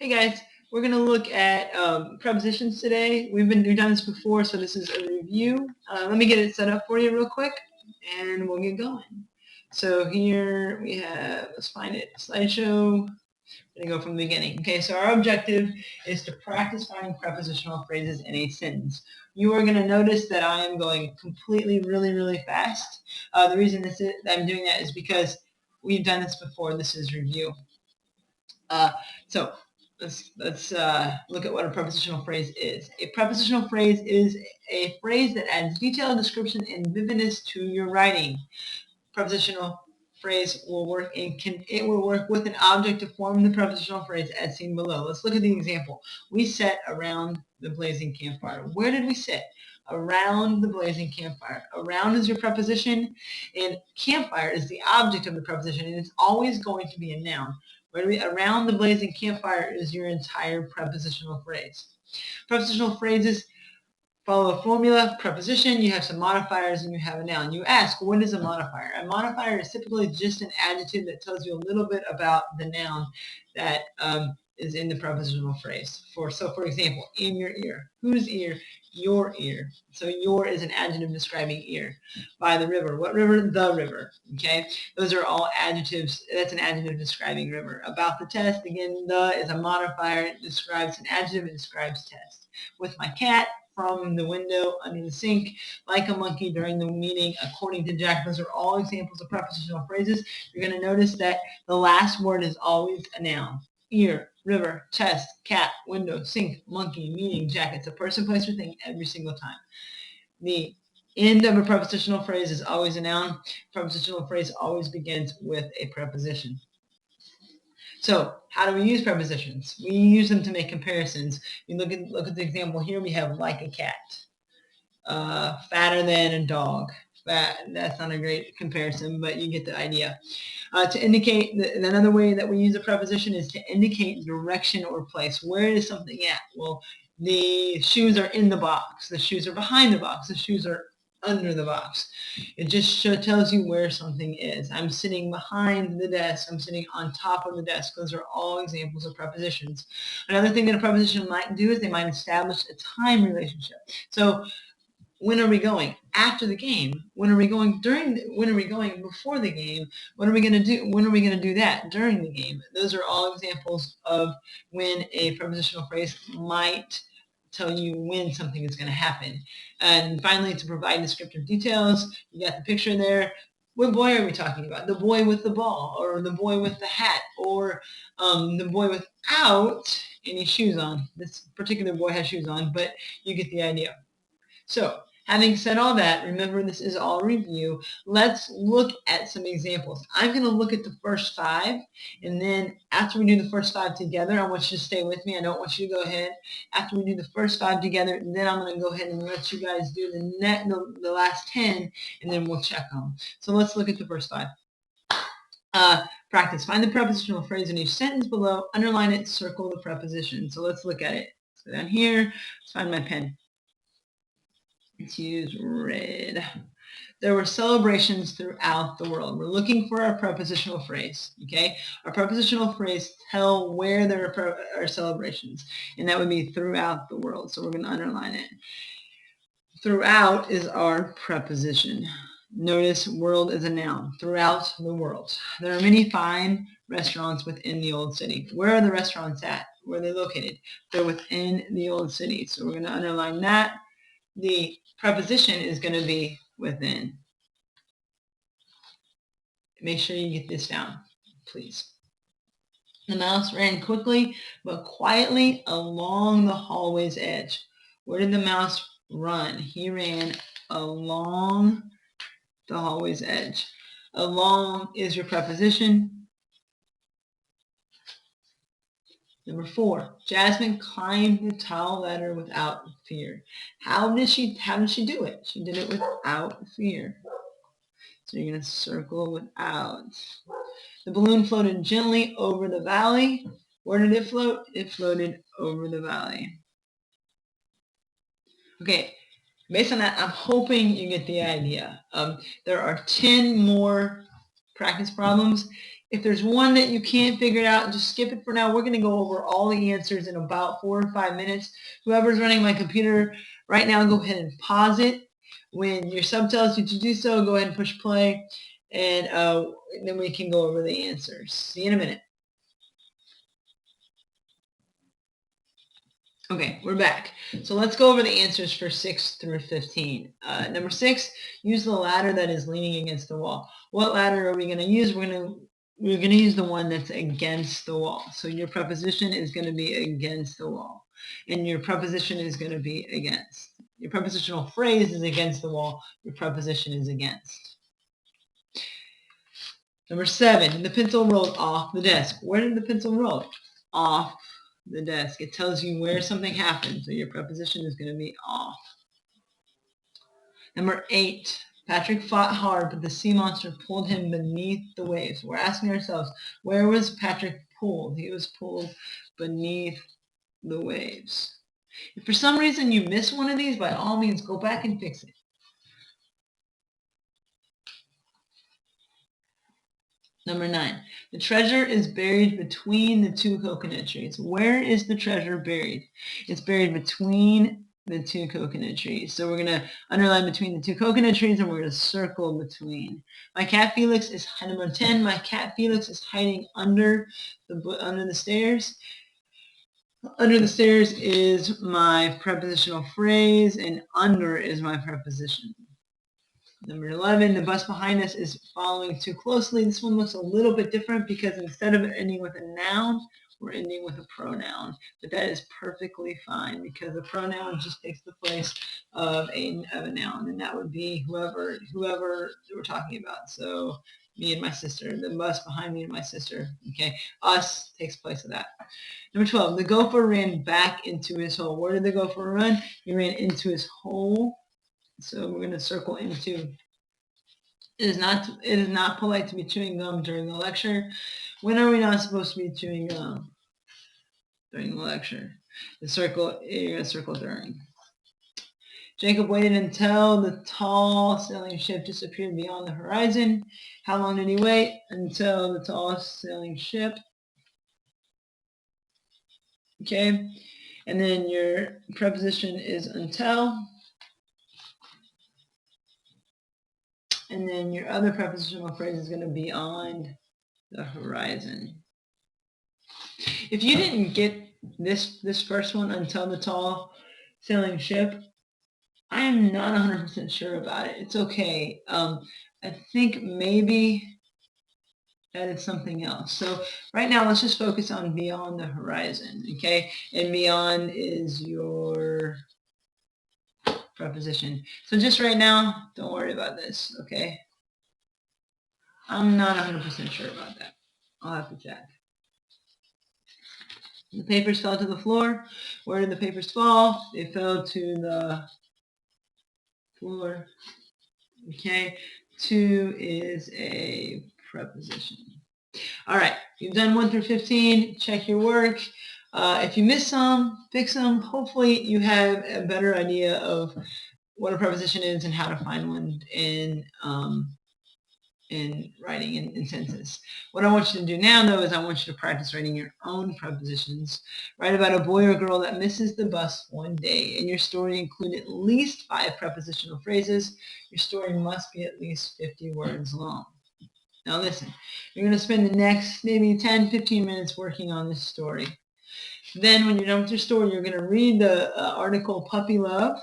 Hey guys, we're going to look at prepositions today. We've done this before, so this is a review. Let me get it set up for you real quick, and we'll get going. So here we have, let's find it, slideshow. I'm going to go from the beginning. Okay, so our objective is to practice finding prepositional phrases in a sentence. You are going to notice that I am going completely, really fast. The reason I'm doing that is because we've done this before. This is review. So let's look at what a prepositional phrase is. A prepositional phrase is a phrase that adds detailed description and vividness to your writing. Prepositional phrase will work with an object to form the prepositional phrase as seen below. Let's look at the example. We sat around the blazing campfire. Where did we sit? Around the blazing campfire. Around is your preposition, and campfire is the object of the preposition, and it's always going to be a noun. Around the blazing campfire is your entire prepositional phrase. Prepositional phrases follow a formula, preposition, you have some modifiers, and you have a noun. You ask, what is a modifier? A modifier is typically just an adjective that tells you a little bit about the noun that is in the prepositional phrase. For example, in your ear. Whose ear? Your ear. So your is an adjective describing ear. By the river. What river? The river. Okay? Those are all adjectives. That's an adjective describing river. About the test, again, the is a modifier. It describes an adjective. It describes test. With my cat, from the window, under the sink, like a monkey during the meeting, according to Jack. Those are all examples of prepositional phrases. You're going to notice that the last word is always a noun. Ear, river, chest, cat, window, sink, monkey, meeting, Jack. It's a person, place, or thing every single time. The end of a prepositional phrase is always a noun. Prepositional phrase always begins with a preposition. So how do we use prepositions? We use them to make comparisons. You look at the example here. We have like a cat, fatter than a dog. That's not a great comparison, but you get the idea. To indicate, another way that we use a preposition is to indicate direction or place. Where is something at? Well, the shoes are in the box. The shoes are behind the box. The shoes are under the box. It just tells you where something is. I'm sitting behind the desk. I'm sitting on top of the desk. Those are all examples of prepositions. Another thing that a preposition might do is they might establish a time relationship. So when are we going? After the game. When are we going when are we going before the game? What are we going to do? When are we going to do that? During the game. Those are all examples of when a prepositional phrase might tell you when something is going to happen. And finally, to provide descriptive details, you got the picture there. What boy are we talking about? The boy with the ball, or the boy with the hat, or the boy without any shoes on. This particular boy has shoes on, but you get the idea. So, having said all that, remember this is all review. Let's look at some examples. I'm going to look at the first 5, and then after we do the first 5 together, I want you to stay with me. I don't want you to go ahead. After we do the first 5 together, then I'm going to go ahead and let you guys do the last 10, and then we'll check them. So let's look at the first 5. Practice. Find the prepositional phrase in each sentence below. Underline it. Circle the preposition. So let's look at it. Let's go down here. Let's find my pen. Let's use red. There were celebrations throughout the world. We're looking for our prepositional phrase, okay? Our prepositional phrase tell where there are celebrations, and that would be throughout the world. So we're going to underline it. Throughout is our preposition. Notice world is a noun. Throughout the world. There are many fine restaurants within the old city. Where are the restaurants at? Where are they located? They're within the old city. So we're going to underline that. The preposition is going to be within. Make sure you get this down, please. The mouse ran quickly but quietly along the hallway's edge. Where did the mouse run? He ran along the hallway's edge. Along is your preposition. Number 4, Jasmine climbed the tall ladder without fear. How did she do it? She did it without fear. So you're going to circle without. The balloon floated gently over the valley. Where did it float? It floated over the valley. Okay, based on that, I'm hoping you get the idea. There are 10 more practice problems. If there's one that you can't figure it out, just skip it for now. We're going to go over all the answers in about 4 or 5 minutes. Whoever's running my computer right now, go ahead and pause it. When your sub tells you to do so, go ahead and push play, and then we can go over the answers. See you in a minute. Okay, we're back. So let's go over the answers for 6 through 15. Number 6, use the ladder that is leaning against the wall. What ladder are we going to use? We're going to use the one that's against the wall. So your preposition is going to be against the wall. And your preposition is going to be against. Your prepositional phrase is against the wall. Your preposition is against. Number 7, the pencil rolled off the desk. Where did the pencil roll? Off the desk. It tells you where something happened, so your preposition is going to be off. Number 8, Patrick fought hard, but the sea monster pulled him beneath the waves. We're asking ourselves, where was Patrick pulled? He was pulled beneath the waves. If for some reason you miss one of these, by all means, go back and fix it. Number 9, the treasure is buried between the 2 coconut trees. Where is the treasure buried? It's buried between the 2 coconut trees. So we're going to underline between the 2 coconut trees, and we're going to circle between. My cat Felix is, number 10, my cat Felix is hiding under the stairs. Under the stairs is my prepositional phrase, and under is my preposition. Number 11, the bus behind us is following too closely. This one looks a little bit different because instead of ending with a noun, we're ending with a pronoun. But that is perfectly fine because a pronoun just takes the place of a noun, and that would be whoever we're talking about. So me and my sister, the bus behind me and my sister. Okay, us takes place of that. Number 12, the gopher ran back into his hole. Where did the gopher run? He ran into his hole. So we're going to circle into. It is not polite to be chewing gum during the lecture. When are we not supposed to be chewing gum? During the lecture. You're going to circle during. Jacob waited until the tall sailing ship disappeared beyond the horizon. How long did he wait? Until the tall sailing ship. Okay. And then your preposition is until. And then your other prepositional phrase is going to be beyond the horizon. If you didn't get this first one, until the tall sailing ship, I am not 100% sure about it. It's okay. I think maybe that is something else. So right now, let's just focus on beyond the horizon, okay? And beyond is your preposition. So just right now, don't worry about this, okay? I'm not 100% sure about that. I'll have to check. The papers fell to the floor. Where did the papers fall? They fell to the floor. Okay. To is a preposition. All right. You've done 1 through 15. Check your work. If you missed some, fix them. Hopefully you have a better idea of what a preposition is and how to find one in writing in sentences. What I want you to do now, though, is I want you to practice writing your own prepositions. Write about a boy or girl that misses the bus one day, and your story include at least 5 prepositional phrases. Your story must be at least 50 words long. Now listen, you're going to spend the next maybe 10, 15 minutes working on this story. Then when you're done with your story, you're going to read the article Puppy Love.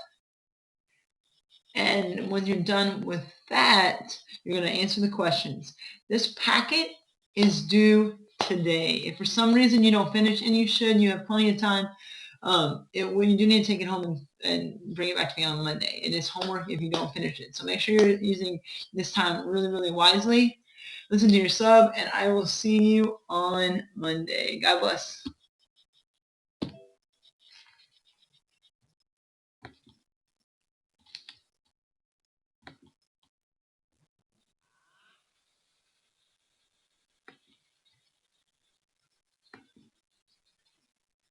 And when you're done with that, you're going to answer the questions. This packet is due today. If for some reason you don't finish, and you should, you have plenty of time, when you do need to take it home and bring it back to me on Monday. It is homework if you don't finish it. So make sure you're using this time really, really wisely. Listen to your sub, and I will see you on Monday. God bless.